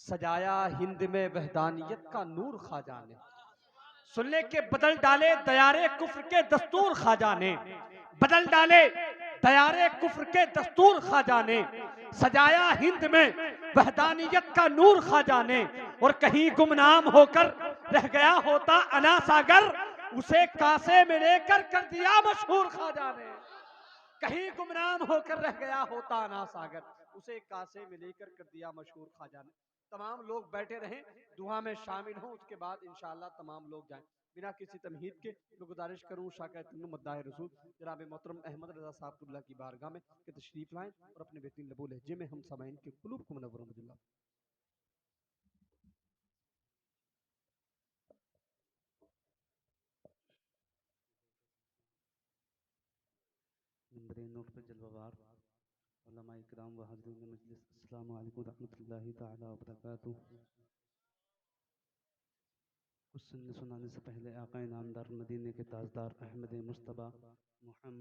सजाया हिंद में वहदानियत का नूर ख्वाजा ने, सुनने के बदल डाले दयारे कुफ्र के दस्तूर ख्वाजा ने, बदल डाले दयारे कुफ्र के दस्तूर ख्वाजा ने, सजाया हिंद में वहदानियत का नूर ख्वाजा ने। और कहीं गुमनाम होकर रह गया होता अना सागर, उसे कासे में लेकर कर दिया मशहूर ख्वाजा ने। कहीं गुमनाम होकर रह गया होता अना सागर, उसे कासे में लेकर कर दिया मशहूर ख्वाजा ने। तमाम लोग बैठे रहें, दुआ में शामिल हों, उसके बाद इंशाअल्लाह तमाम लोग जाएं। बिना किसी तमहीद के मैं गुजारिश करूँ शाक़िर मद्दाह रसूल जनाब मोहतरम अहमद रज़ा साहब की बारगाह में कि तशरीफ़ लाएं और अपने बेहतरीन लबो लहजे में हम समाइन के कुलूब को मुनव्वर नोट पर जलवावार उलमा इकराम व हज़रात मजलिस, अस्सलामु अलैकुम रहमतुल्लाहि तआला व बरकातुहू। कुछ सुनने सुनाने से पहले आका नामदार मदीने के ताजदार अहमद मुस्तबा मोहम्मद